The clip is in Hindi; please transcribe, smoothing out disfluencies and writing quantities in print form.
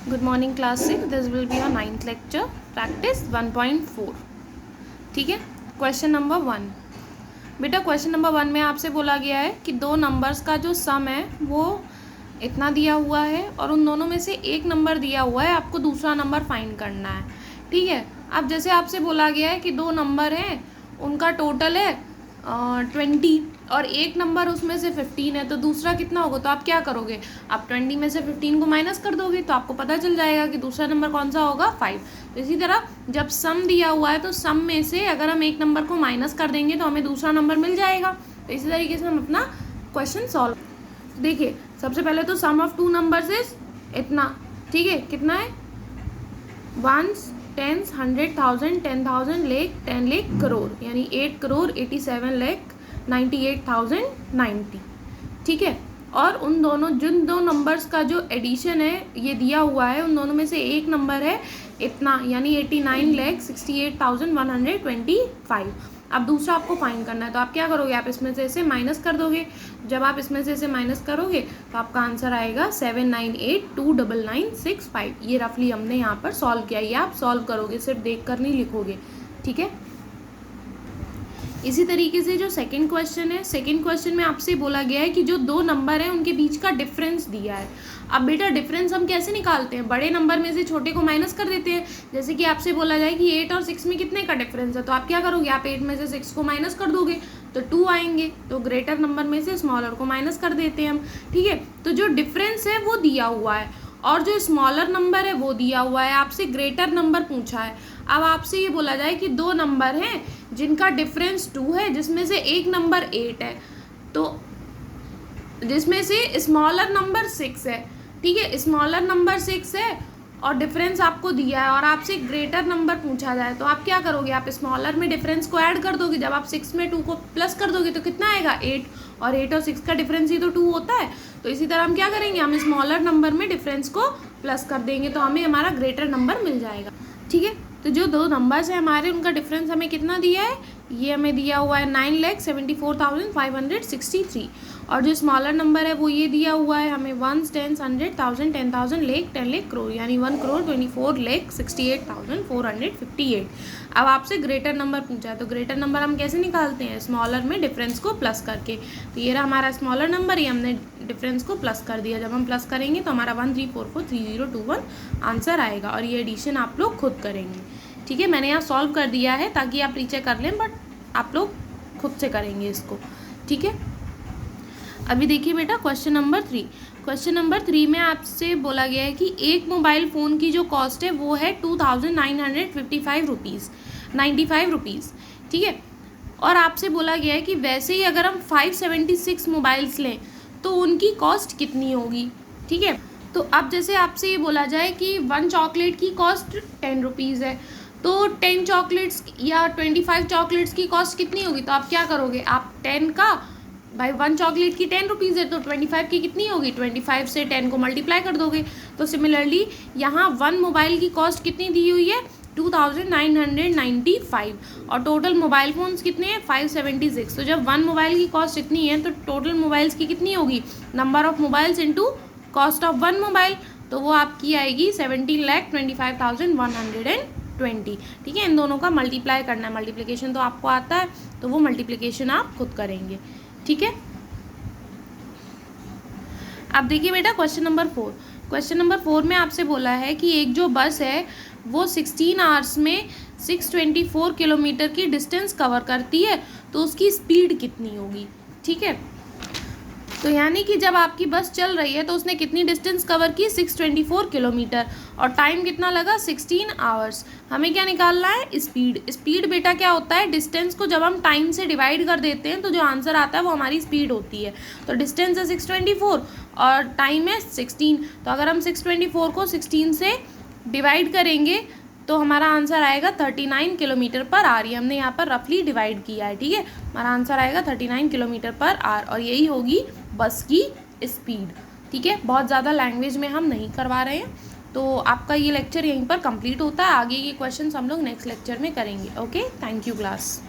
Good morning class 6. This will be your 9th lecture. Practice 1.4. ठीक है. Question number 1. बेटा क्वेश्चन नंबर 1 में आपसे बोला गया है कि दो नंबर्स का जो सम है वो इतना दिया हुआ है और उन दोनों में से एक नंबर दिया हुआ है, आपको दूसरा नंबर फाइंड करना है. ठीक है. अब जैसे आपसे बोला गया है कि दो नंबर हैं, उनका टोटल है 20 और एक नंबर उसमें से 15 है, तो दूसरा कितना होगा. तो आप क्या करोगे, आप 20 में से 15 को माइनस कर दोगे तो आपको पता चल जाएगा कि दूसरा नंबर कौन सा होगा, 5. तो इसी तरह जब सम दिया हुआ है तो सम में से अगर हम एक नंबर को माइनस कर देंगे तो हमें दूसरा नंबर मिल जाएगा. तो इसी तरीके से हम अपना क्वेश्चन सॉल्व. देखिए सबसे पहले तो सम ऑफ टू नंबर्स इज इतना. ठीक है, कितना है, 1s, 10s, 100,000, 10,000, लाख, 10 लाख, करोड़, यानी 8 करोड़ 87 लाख 98,090. ठीक है. और उन दोनों जिन दो नंबर्स का जो एडिशन है ये दिया हुआ है, उन दोनों में से एक नंबर है इतना, यानी 89,68,125. अब दूसरा आपको फाइंड करना है, तो आप क्या करोगे, आप इसमें से इसे माइनस कर दोगे. जब आप इसमें से इसे माइनस करोगे तो आपका आंसर आएगा 798,299,65. ये रफली हमने यहाँ पर सॉल्व किया. ये आप सॉल्व करोगे, सिर्फ देख कर नहीं लिखोगे. ठीक है. इसी तरीके से जो सेकंड क्वेश्चन है, सेकंड क्वेश्चन में आपसे बोला गया है कि जो दो नंबर हैं उनके बीच का डिफरेंस दिया है. अब बेटा डिफरेंस हम कैसे निकालते हैं, बड़े नंबर में से छोटे को माइनस कर देते हैं. जैसे कि आपसे बोला जाए कि 8 और 6 में कितने का डिफरेंस है, तो आप क्या करोगे, आप 8 में से 6 को माइनस कर दोगे तो 2 आएंगे. तो ग्रेटर नंबर में से स्मॉलर को माइनस कर देते हैं हम. ठीक है. तो जो डिफरेंस है वो दिया हुआ है और जो स्मॉलर नंबर है वो दिया हुआ है. आपसे ग्रेटर नंबर पूछा है. अब आपसे ये बोला जाए कि दो नंबर हैं जिनका डिफरेंस 2 है, जिसमें से एक नंबर 8 है, तो जिसमें से स्मॉलर नंबर 6 है. ठीक है, स्मॉलर नंबर 6 है और डिफरेंस आपको दिया है और आपसे ग्रेटर नंबर पूछा जाए तो आप क्या करोगे, आप स्मॉलर में डिफरेंस को ऐड कर दोगे. जब आप 6 में 2 को प्लस कर दोगे तो कितना आएगा, 8. और 8 और 6 का डिफरेंस ही तो 2 होता है. तो इसी तरह हम क्या करेंगे, हम स्मॉलर नंबर में डिफरेंस को प्लस कर देंगे तो हमें हमारा ग्रेटर नंबर मिल जाएगा. ठीक है. तो जो दो नंबर्स हैं हमारे, उनका डिफरेंस हमें कितना दिया है, ये हमें दिया हुआ है 9,74,563. और जो स्मॉलर नंबर है वो ये दिया हुआ है हमें 1s, 10s, 100,000, 10,000, लाख, 10 लाख, करोड़, यानी 1 करोड़ 24,68,458. अब आपसे ग्रेटर नंबर पूछा है, तो ग्रेटर नंबर हम कैसे निकालते हैं, स्मॉलर में डिफरेंस को प्लस करके. तो ये रहा हमारा स्मॉलर नंबर, ये हमने डिफरेंस को प्लस कर दिया. जब हम प्लस करेंगे तो हमारा 13443021 आंसर आएगा और ये एडिशन आप लोग खुद करेंगे. ठीक है. मैंने यहाँ सॉल्व कर दिया है ताकि आप नीचे कर लें, बट आप लोग खुद से करेंगे इसको. ठीक है. अभी देखिए बेटा क्वेश्चन नंबर 3. क्वेश्चन नंबर 3 में आपसे बोला गया है कि एक मोबाइल फ़ोन की जो कॉस्ट है वो है 2,955 रुपीज़. ठीक है. और आपसे बोला गया है कि वैसे ही अगर हम 576 मोबाइल्स लें तो उनकी कॉस्ट कितनी होगी. ठीक है. तो अब जैसे आपसे ये बोला जाए कि 1 चॉकलेट की कॉस्ट 10 रुपीज़ है, तो 10 चॉकलेट्स या 25 चॉकलेट्स की कॉस्ट कितनी होगी. तो आप क्या करोगे, आप 10 का भाई 1 चॉकलेट की 10 रुपीज़ है तो 25 की कितनी होगी, 25 से 10 को मल्टीप्लाई कर दोगे. तो सिमिलरली यहाँ 1 मोबाइल की कॉस्ट कितनी दी हुई है, 2,995 और टोटल मोबाइल फ़ोन्स कितने हैं, 576. तो जब 1 मोबाइल की कॉस्ट इतनी है तो टोटल मोबाइल्स की कितनी होगी, number of mobiles into cost of 1 mobile, तो वो आपकी आएगी 17,25,120. ठीक है. इन दोनों का मल्टीप्लाई करना है, मल्टीप्लिकेशन तो आपको आता है तो वो मल्टीप्लिकेशन आप खुद करेंगे. ठीक है. अब देखिए बेटा क्वेश्चन नंबर 4. क्वेश्चन नंबर 4 में आपसे बोला है कि एक जो बस है वो 16 आवर्स में 624 किलोमीटर की डिस्टेंस कवर करती है, तो उसकी स्पीड कितनी होगी. ठीक है. तो यानी कि जब आपकी बस चल रही है तो उसने कितनी डिस्टेंस कवर की, 624 किलोमीटर, और टाइम कितना लगा, 16 आवर्स. हमें क्या निकालना है, स्पीड. स्पीड बेटा क्या होता है, डिस्टेंस को जब हम टाइम से डिवाइड कर देते हैं तो जो आंसर आता है वो हमारी स्पीड होती है. तो डिस्टेंस है 624 और टाइम है 16. तो अगर हम 624 को 16 से डिवाइड करेंगे तो हमारा आंसर आएगा 39 किलोमीटर पर आवर. ये हमने यहाँ पर रफली डिवाइड किया है. ठीक है. हमारा आंसर आएगा 39 किलोमीटर पर आवर और यही होगी बस की स्पीड. ठीक है. बहुत ज़्यादा लैंग्वेज में हम नहीं करवा रहे हैं. तो आपका ये लेक्चर यहीं पर कंप्लीट होता है. आगे के क्वेश्चंस हम लोग नेक्स्ट लेक्चर में करेंगे. ओके. Thank you class.